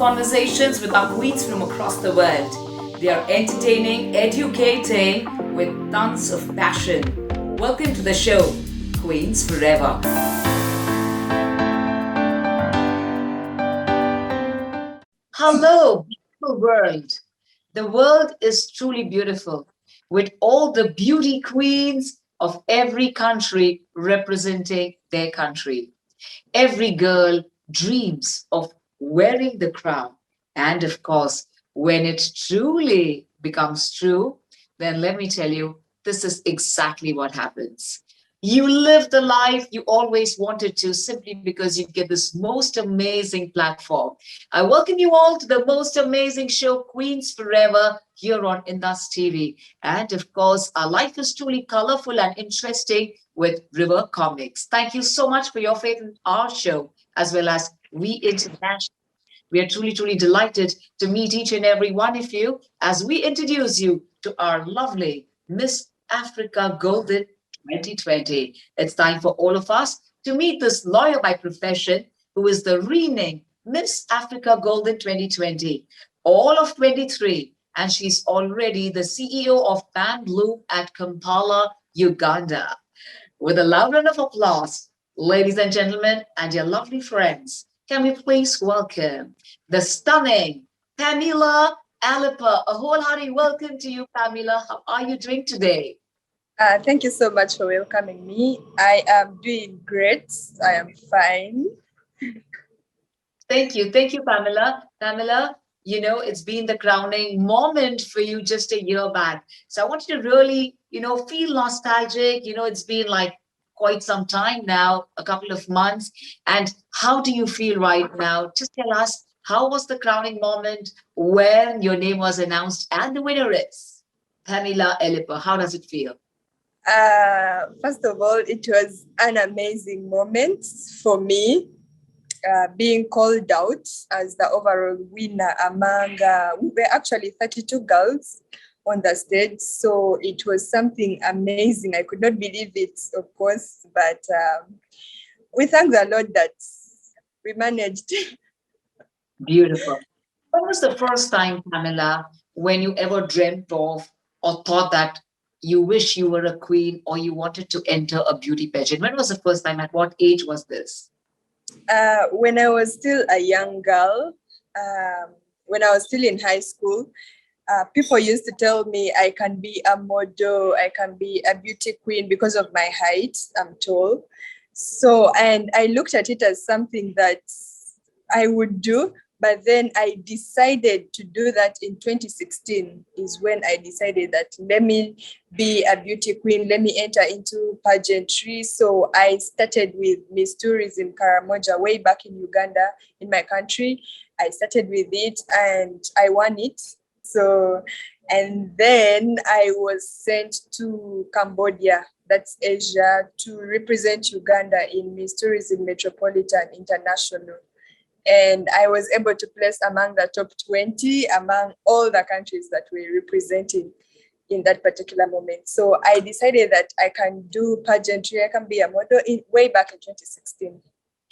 conversations with our queens from across the world. They are entertaining, educating with tons of passion. Welcome to the show, Queens Forever. Hello, beautiful world. The world is truly beautiful with all the beauty queens of every country representing their country. Every girl dreams of wearing the crown. And of course, when it truly becomes true, then let me tell you, this is exactly what happens. You live the life you always wanted to simply because you get this most amazing platform. I welcome you all to the most amazing show, Queens Forever, here on IndusTV. And of course, our life is truly colorful and interesting with River Comics. Thank you so much for your faith in our show, as well as We International. We are truly, truly delighted to meet each and every one of you as we introduce you to our lovely Miss Africa Golden 2020. It's time for all of us to meet this lawyer by profession who is the reigning Miss Africa Golden 2020, all of 23, and she's already the CEO of Pan Bloom at Kampala, Uganda. With a loud round of applause, ladies and gentlemen, and your lovely friends, can we please welcome the stunning Pamela Aleper. A wholehearty welcome to you, Pamela. How are you doing today? Thank you so much for welcoming me. I am doing great. I am fine. Thank you. Thank you, Pamela. Pamela, you know, it's been the crowning moment for you just a year back. So I want you to really, feel nostalgic. It's been like quite some time now, a couple of months. And how do you feel right now? Just tell us, how was the crowning moment when your name was announced and the winner is Pamela Aleper? How does it feel? First of all, it was an amazing moment for me. Being called out as the overall winner among, we were actually 32 girls on the stage. So it was something amazing. I could not believe it, of course, but we thank the Lord that we managed. Beautiful. When was the first time, Pamela, when you ever dreamt of or thought that you wish you were a queen or you wanted to enter a beauty pageant? When was the first time? At what age was this? When I was still a young girl, when I was still in high school, people used to tell me I can be a model, I can be a beauty queen because of my height. I'm tall. So, and I looked at it as something that I would do. But then I decided to do that in 2016 is when I decided that let me be a beauty queen, let me enter into pageantry. So I started with Miss Tourism Karamoja way back in Uganda, in my country. I started with it and I won it. So, and then I was sent to Cambodia, that's Asia, to represent Uganda in Miss Tourism Metropolitan International. And I was able to place among the top 20 among all the countries that were represented in that particular moment. So I decided that I can do pageantry, I can be a model way back in 2016.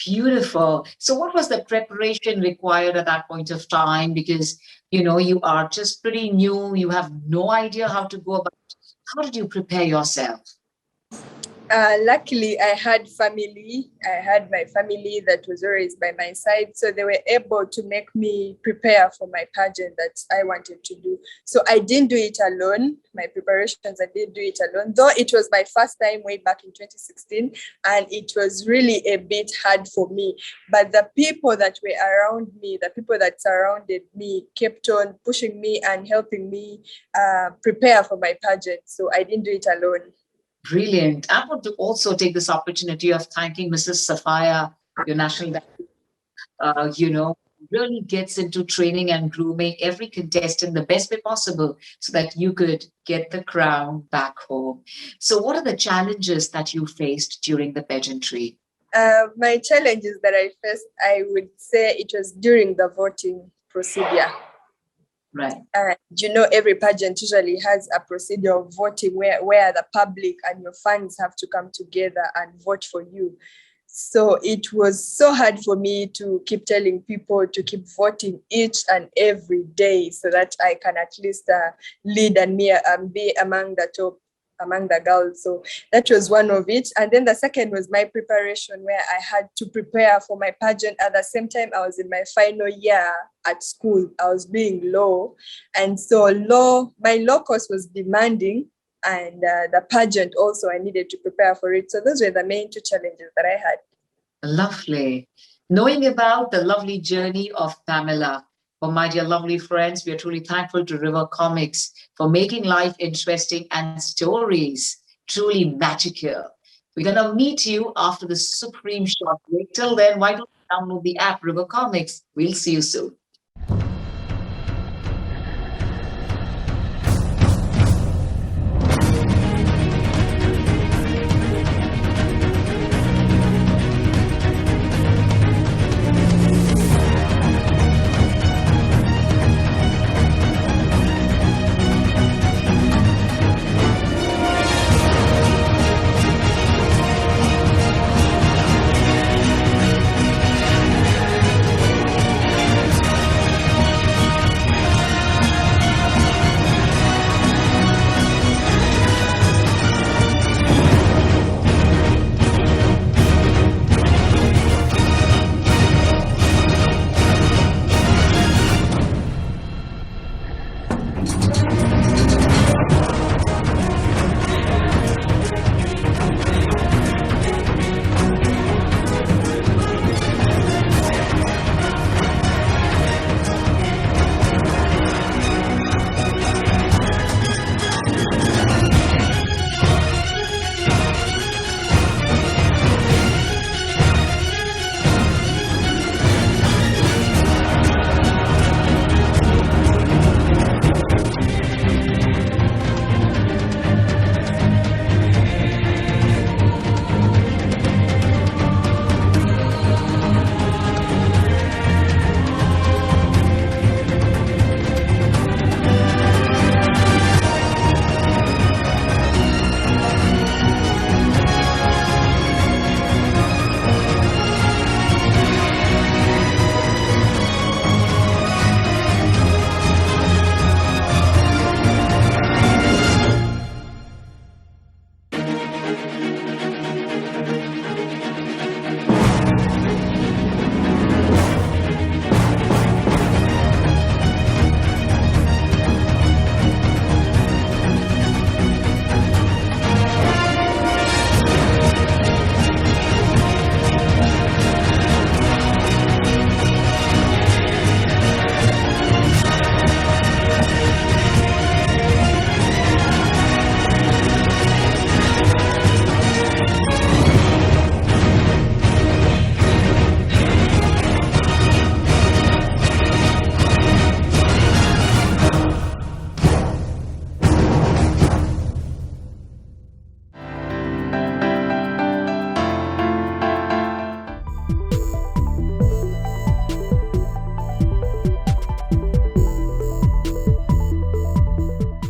Beautiful. So what was the preparation required at that point of time? Because, you are just pretty new. You have no idea how to go about it. How did you prepare yourself? Luckily, I had family. I had my family that was always by my side. So they were able to make me prepare for my pageant that I wanted to do. So I didn't do it alone. My preparations, I didn't do it alone, though it was my first time way back in 2016. And it was really a bit hard for me. But the people that were around me, the people that surrounded me, kept on pushing me and helping me prepare for my pageant. So I didn't do it alone. Brilliant. I want to also take this opportunity of thanking Mrs. Safaya, your national director, really gets into training and grooming every contestant the best way possible so that you could get the crown back home. So what are the challenges that you faced during the pageantry? My challenges that I faced, I would say it was during the voting procedure. Right. Every pageant usually has a procedure of voting where the public and your fans have to come together and vote for you. So it was so hard for me to keep telling people to keep voting each and every day so that I can at least lead and be among the top, among the girls. So that was one of it. And then the second was my preparation, where I had to prepare for my pageant. At the same time, I was in my final year at school. I was doing law. And so my law course was demanding, and the pageant also, I needed to prepare for it. So those were the main two challenges that I had. Lovely. Knowing about the lovely journey of Pamela, for my dear lovely friends, we are truly thankful to River Comics for making life interesting and stories truly magical. We're going to meet you after the supreme short break. Till then, why don't you download the app River Comics? We'll see you soon.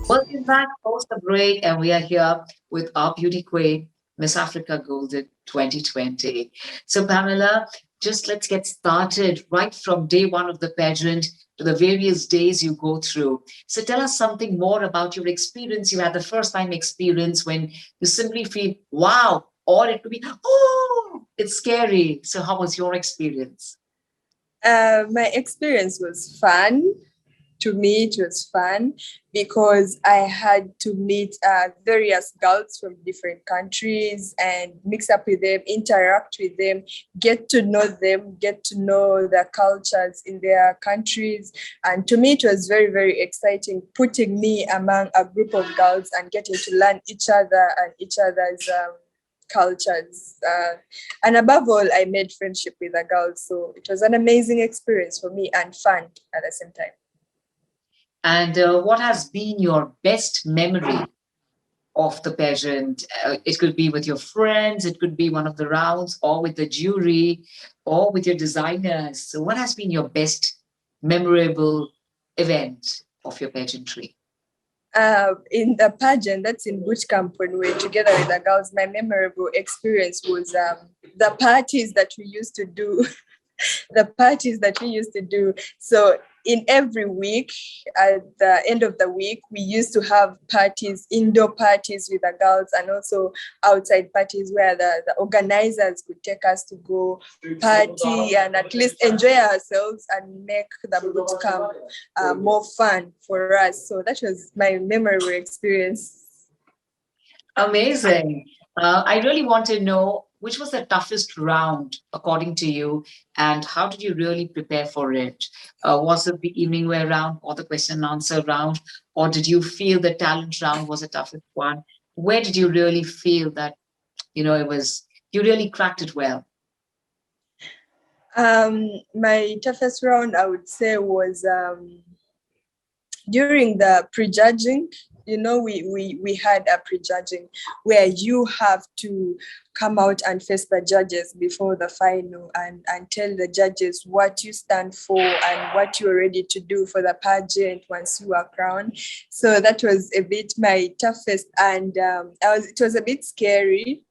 Welcome back post the break, and we are here with our beauty queen, Miss Africa Golden 2020. So, Pamela, just let's get started right from day one of the pageant to the various days you go through. So, tell us something more about your experience. You had the first time experience when you simply feel, wow, or it could be, oh, it's scary. So, how was your experience? My experience was fun. To me, it was fun because I had to meet various girls from different countries and mix up with them, interact with them, get to know them, get to know the cultures in their countries. And to me, it was very, very exciting, putting me among a group of girls and getting to learn each other and each other's cultures. And above all, I made friendship with the girls. So it was an amazing experience for me and fun at the same time. And what has been your best memory of the pageant? It could be with your friends, it could be one of the rounds, or with the jury, or with your designers. So, what has been your best memorable event of your pageantry? In the pageant, that's in boot camp when we were together with the girls, my memorable experience was the parties that we used to do. The parties that we used to do. So in every week, at the end of the week, we used to have parties, indoor parties with the girls, and also outside parties where the organizers could take us to go party and at least enjoy ourselves and make the boot camp more fun for us. So that was my memorable experience. Amazing. I really want to know which was the toughest round according to you, and how did you really prepare for it? Was it the evening wear round or the question and answer round, or did you feel the talent round was the toughest one? Where did you really feel that it was you really cracked it well? My toughest round, I would say, was during the prejudging. We had a prejudging where you have to come out and face the judges before the final and tell the judges what you stand for and what you're ready to do for the pageant once you are crowned. So that was a bit my toughest, and it was a bit scary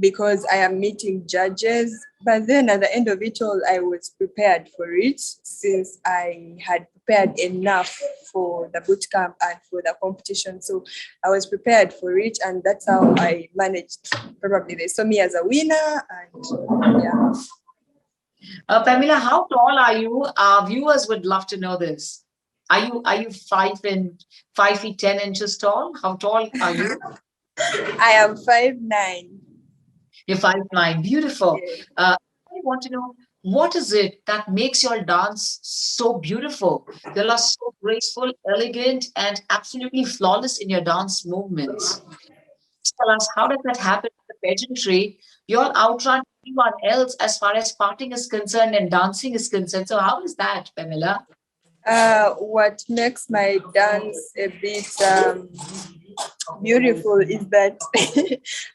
because I am meeting judges. But then at the end of it all, I was prepared for it since I had prepared enough for the boot camp and for the competition. So I was prepared for it, and that's how I managed. Probably they saw me as a winner, and yeah. Pamela, how tall are you? Our viewers would love to know this. Are you 5 feet 10 inches tall? How tall are you? I am 5'9". You're 5'9". Beautiful. Yeah. I want to know, what is it that makes your dance so beautiful? You are so graceful, elegant, and absolutely flawless in your dance movements. Tell us, how does that happen in the pageantry? You'll outrun everyone else as far as parting is concerned and dancing is concerned. So how is that, Pamela? What makes my dance a bit beautiful is that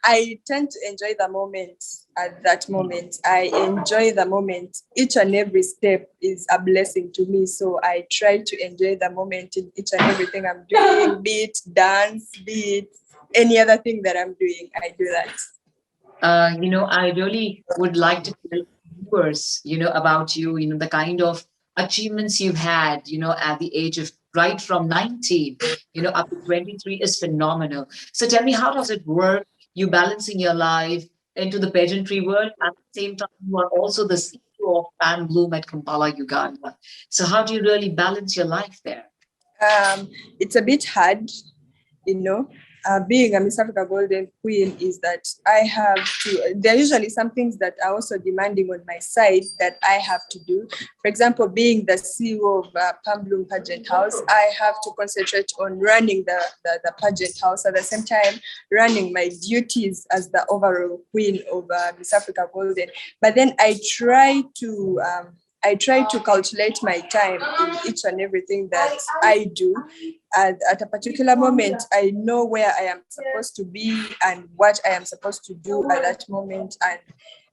I tend to enjoy the moment at that moment. I enjoy the moment. Each and every step is a blessing to me. So I try to enjoy the moment in each and everything I'm doing, be it dance, be it any other thing that I'm doing. I do that. I really would like to tell viewers, about you, the kind of achievements you've had, at the age of right from 19, up to 23 is phenomenal. So tell me, how does it work? You balancing your life into the pageantry world. At the same time, you are also the CEO of Pan Bloom at Kampala, Uganda. So how do you really balance your life there? It's a bit hard, you know. Being a Miss Africa Golden Queen is that I have to, there are usually some things that are also demanding on my side that I have to do. For example, being the CEO of Pam Bloom Pageant House, I have to concentrate on running the pageant house, at the same time running my duties as the overall queen of Miss Africa Golden. But then I try to calculate my time in each and everything that I do. At a particular moment, I know where I am supposed to be and what I am supposed to do at that moment. And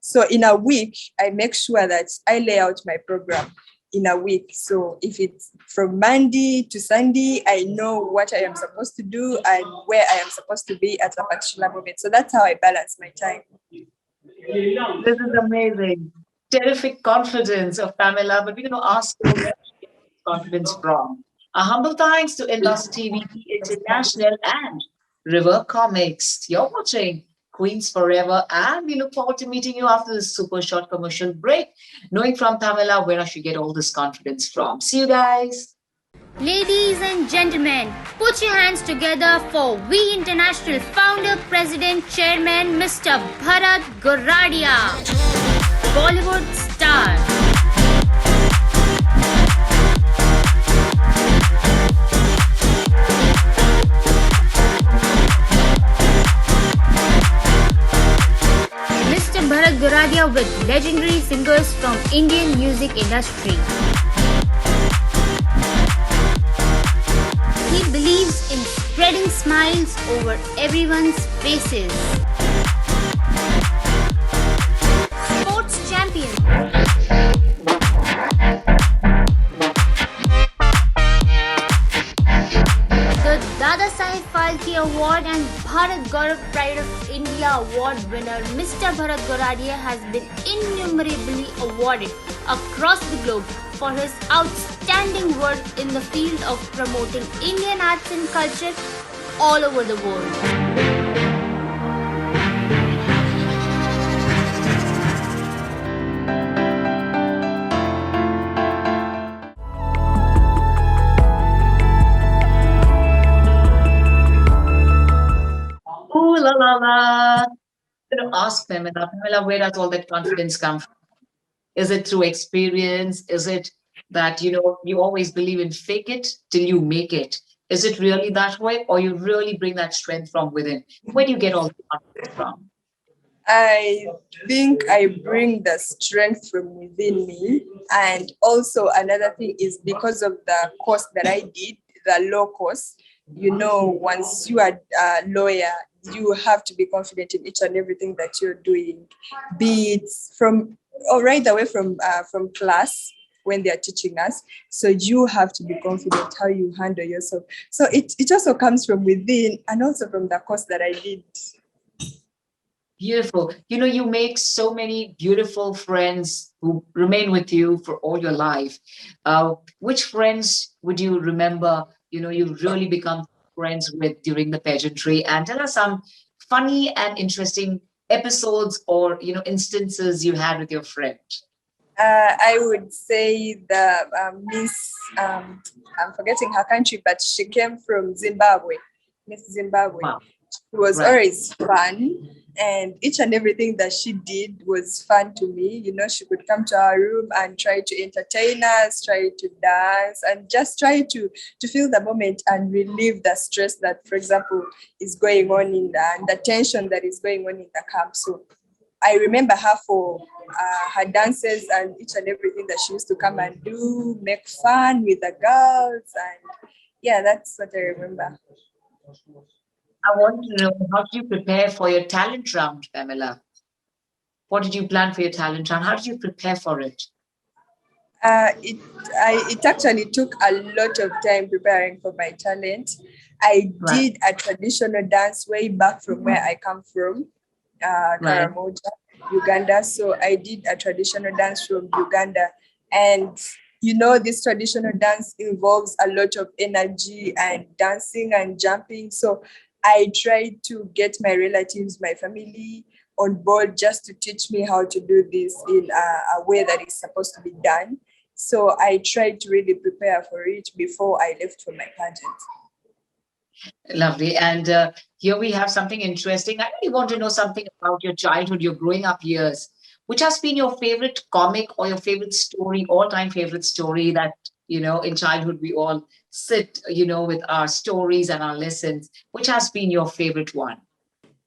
so in a week, I make sure that I lay out my program in a week. So if it's from Monday to Sunday, I know what I am supposed to do and where I am supposed to be at a particular moment. So that's how I balance my time. This is amazing. Terrific confidence of Pamela, but we're going to ask her where she gets confidence from. A humble thanks to IndusTV International and River Comics. You're watching Queens Forever, and we look forward to meeting you after this super short commercial break, knowing from Pamela where I should get all this confidence from. See you guys. Ladies and gentlemen, put your hands together for We International Founder, President, Chairman, Mr. Bharat Goradia, Bollywood star. Mr. Bharat Goradia with legendary singers from Indian music industry. He believes in spreading smiles over everyone's faces. Sports champion. The Dada Saheb Falke Award and Bharat Gaurav Pride of India Award winner Mr. Bharat Goradia has been innumerably awarded across the globe for his outstanding work in the field of promoting Indian arts and culture all over the world. Ooh la la la. I'm going to ask Pamela. Pamela, where does all that confidence come from? Is it through experience? Is it that, you always believe in fake it till you make it? Is it really that way? Or you really bring that strength from within? Where do you get all the confidence from? I think I bring the strength from within me. And also another thing is because of the course that I did, the law course, once you are a lawyer, you have to be confident in each and everything that you're doing, be it from or right away from class when they are teaching us. So you have to be confident how you handle yourself. So it also comes from within and also from the course that I did. Beautiful. You make so many beautiful friends who remain with you for all your life. Which friends would you remember, you really become friends with during the pageantry? And tell us some funny and interesting episodes or, instances you had with your friend. I would say the Miss, I'm forgetting her country, but she came from Zimbabwe, Miss Zimbabwe. Wow. It was Right. always fun, and each and everything that she did was fun to me. She could come to our room and try to entertain us, try to dance, and just try to feel the moment and relieve the stress that, for example, is going on in the tension that is going on in the camp. So I remember her for her dances and each and everything that she used to come and do, make fun with the girls. And yeah, that's what I remember. I want to know, how did you prepare for your talent round, Pamela? What did you plan for your talent round? How did you prepare for it? It actually took a lot of time preparing for my talent. I did a traditional dance way back from where I come from, Karamoja, Uganda. So I did a traditional dance from Uganda. And this traditional dance involves a lot of energy and dancing and jumping. So I tried to get my relatives, my family on board just to teach me how to do this in a way that is supposed to be done. So I tried to really prepare for it before I left for my pageant. Lovely. And here we have something interesting. I really want to know something about your childhood, your growing up years. Which has been your favorite comic or your favorite story, all-time favorite story that, in childhood we all sit, with our stories and our lessons. Which has been your favorite one?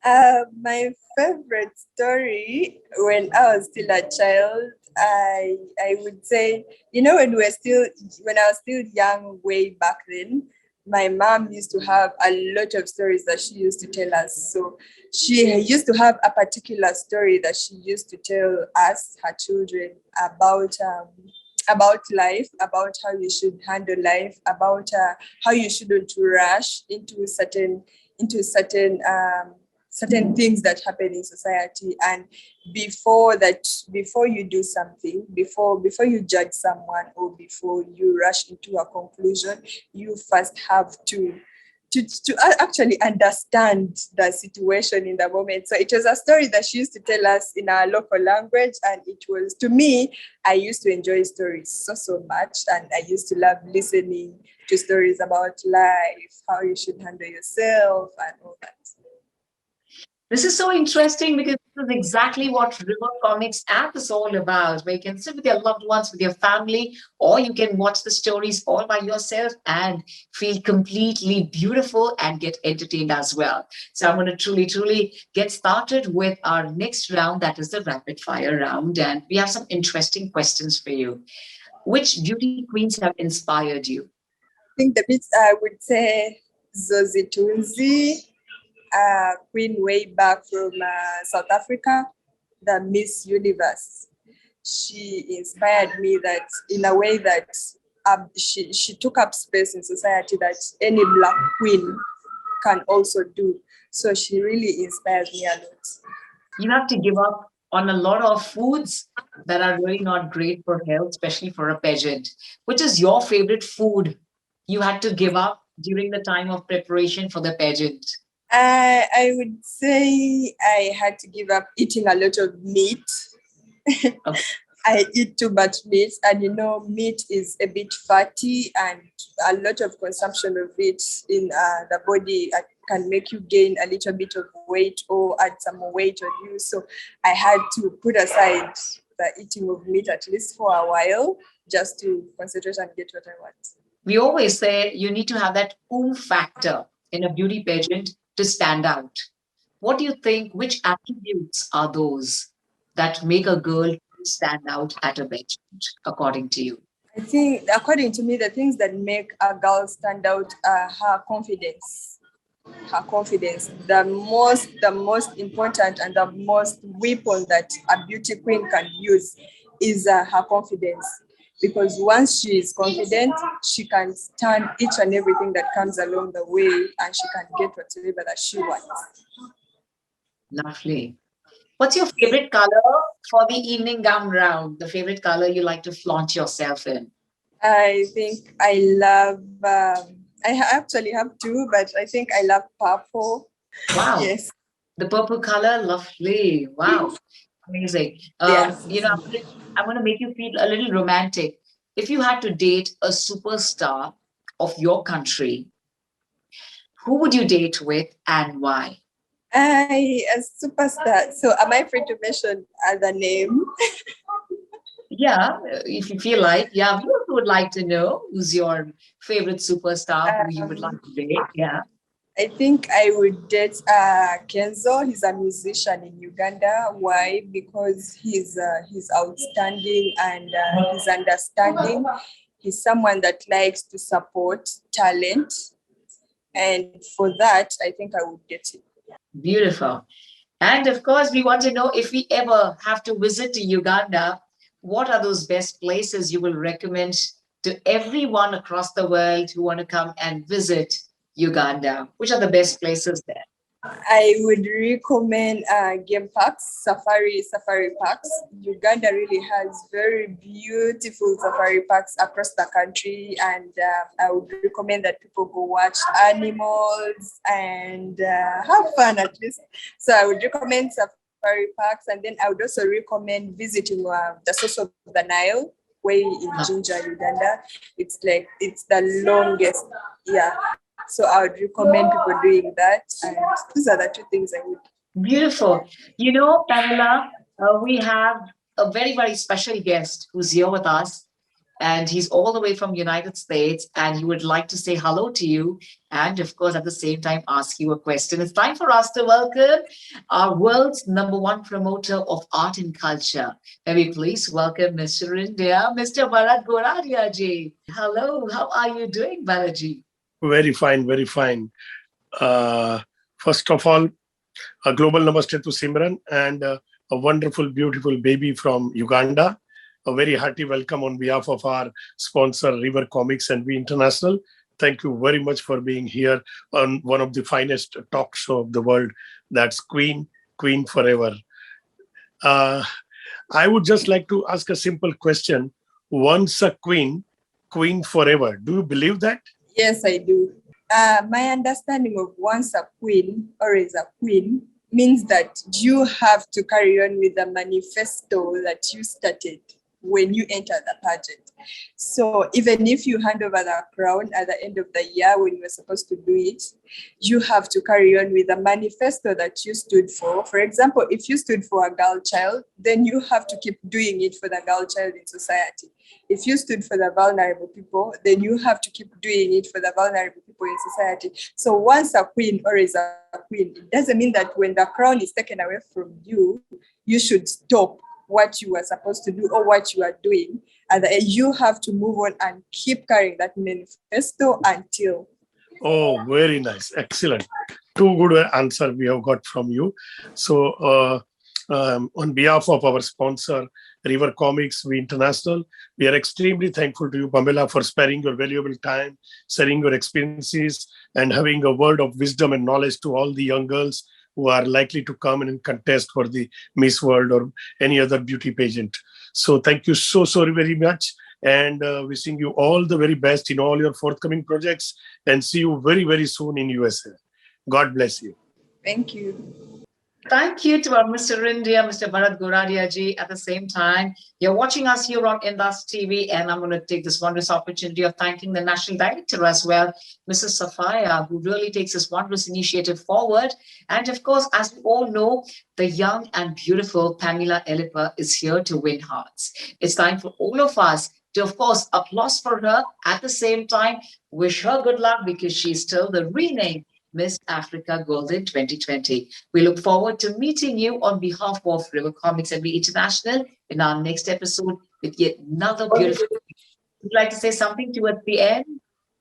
My favorite story when I was still a child, I would say, when I was still young way back then, my mom used to have a lot of stories that she used to tell us. So she used to have a particular story that she used to tell us, her children, about life, about how you should handle life, about how you shouldn't rush into certain things that happen in society. And before you do something, before you judge someone or before you rush into a conclusion, you first have to actually understand the situation in the moment. So it was a story that she used to tell us in our local language, and it was, to me, I used to enjoy stories so much, and I used to love listening to stories about life, how you should handle yourself and all that. This is so interesting because this is exactly what River Comics app is all about, where you can sit with your loved ones, with your family, or you can watch the stories all by yourself and feel completely beautiful and get entertained as well. So I'm going to truly get started with our next round, that is the rapid fire round. And we have some interesting questions for you. Which beauty queens have inspired you? I think the bits I would say Zozi Tunzi, queen way back from South Africa, the Miss Universe. She inspired me that in a way that she took up space in society that any Black queen can also do. So she really inspires me a lot. You have to give up on a lot of foods that are really not great for health, especially for a pageant. Which is your favorite food you had to give up during the time of preparation for the pageant? I would say I had to give up eating a lot of meat. Okay. I eat too much meat, and meat is a bit fatty, and a lot of consumption of it in the body can make you gain a little bit of weight or add some more weight on you. So I had to put aside the eating of meat at least for a while just to concentrate and get what I want. We always say you need to have that factor in a beauty pageant to stand out. What do you think? Which attributes are those that make a girl stand out at a pageant, according to you? I think, according to me, the things that make a girl stand out are her confidence. Her confidence. The most important and the most weapon that a beauty queen can use is her confidence. Because once she is confident, she can stand each and everything that comes along the way, and she can get whatever that she wants. Lovely. What's your favorite color for the evening gown round? The favorite color you like to flaunt yourself in? I think I love, actually have two, but I think I love purple. Wow. Yes. The purple color, lovely. Wow. Amazing. Yes. I'm going to make you feel a little romantic. If you had to date a superstar of your country, who would you date with and why? A superstar. So am I free to mention the name? Yeah, if you feel like. Yeah, we also would like to know who's your favorite superstar who you would like to date. Yeah. I think I would date Kenzo. He's a musician in Uganda. Why? Because he's outstanding and he's understanding. He's someone that likes to support talent. And for that, I think I would date him. Beautiful. And of course, we want to know if we ever have to visit to Uganda, what are those best places you will recommend to everyone across the world who want to come and visit Uganda? Which are the best places there? I would recommend game parks, safari parks. Uganda really has very beautiful safari parks across the country, and I would recommend that people go watch animals and have fun at least. So I would recommend safari parks, and then I would also recommend visiting the source of the Nile, way in Jinja, Uganda. It's the longest, yeah. So I would recommend people doing that. And these are the two things I would. Beautiful. You know, Pamela, we have a very, very special guest who's here with us. And he's all the way from United States. And he would like to say hello to you. And of course, at the same time, ask you a question. It's time for us to welcome our world's #1 promoter of art and culture. May we please welcome Mr. India, Mr. Bharat Goradia ji. Hello, how are you doing, Bharat ji? Very fine, very fine. First of all, a global namaste to Simran and a wonderful, beautiful baby from Uganda. A very hearty welcome on behalf of our sponsor, River Comics and We International. Thank you very much for being here on one of the finest talk show of the world. That's Queen Forever. I would just like to ask a simple question. Once a queen forever. Do you believe that? Yes, I do. My understanding of once a queen, always a queen, means that you have to carry on with the manifesto that you started when you enter the pageant. So even if you hand over the crown at the end of the year when you were supposed to do it, you have to carry on with the manifesto that you stood for. For example, if you stood for a girl child, then you have to keep doing it for the girl child in society. If you stood for the vulnerable people, then you have to keep doing it for the vulnerable people in society. So once a queen, always a queen. It doesn't mean that when the crown is taken away from you, you should stop what you were supposed to do or what you are doing. And you have to move on and keep carrying that manifesto until. Oh, very nice. Excellent. Two good answer we have got from you. So On behalf of our sponsor, River Comics, We International, we are extremely thankful to you, Pamela, for sparing your valuable time, sharing your experiences, and having a word of wisdom and knowledge to all the young girls who are likely to come and contest for the Miss World or any other beauty pageant. So thank you so very much, and wishing you all the very best in all your forthcoming projects, and see you very soon in USA. God bless you. Thank you. Thank you to our Mr. India, Mr. Bharat Goradia ji. At the same time, you're watching us here on IndusTV, and I'm going to take this wondrous opportunity of thanking the National Director as well, Mrs. Safaya, who really takes this wondrous initiative forward. And of course, as we all know, the young and beautiful Pamela Aleper is here to win hearts. It's time for all of us to, of course, applause for her. At the same time, wish her good luck, because she's still the renamed Miss Africa Golden 2020. We look forward to meeting you on behalf of River Comics and We International in our next episode with yet another beautiful. Would you like to say something towards the end?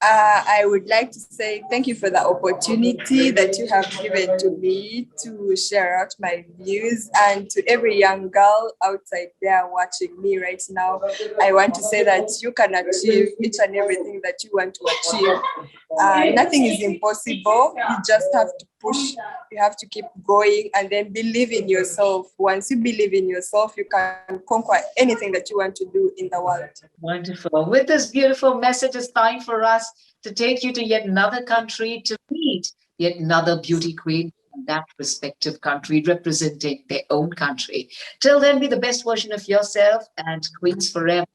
I would like to say thank you for the opportunity that you have given to me to share out my views, and to every young girl outside there watching me right now. I want to say that you can achieve each and everything that you want to achieve. Nothing is impossible. You just have to push. You have to keep going, and then believe in yourself. Once you believe in yourself, you can conquer anything that you want to do in the world. Wonderful. With this beautiful message, it's time for us to take you to yet another country to meet yet another beauty queen in that respective country, representing their own country. Till then, be the best version of yourself, and Queens Forever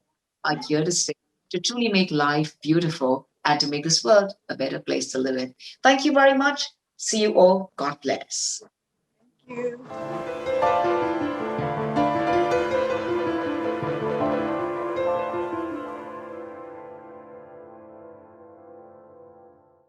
are here to stay, to truly make life beautiful and to make this world a better place to live in. Thank you very much. See you all. God bless. Thank you.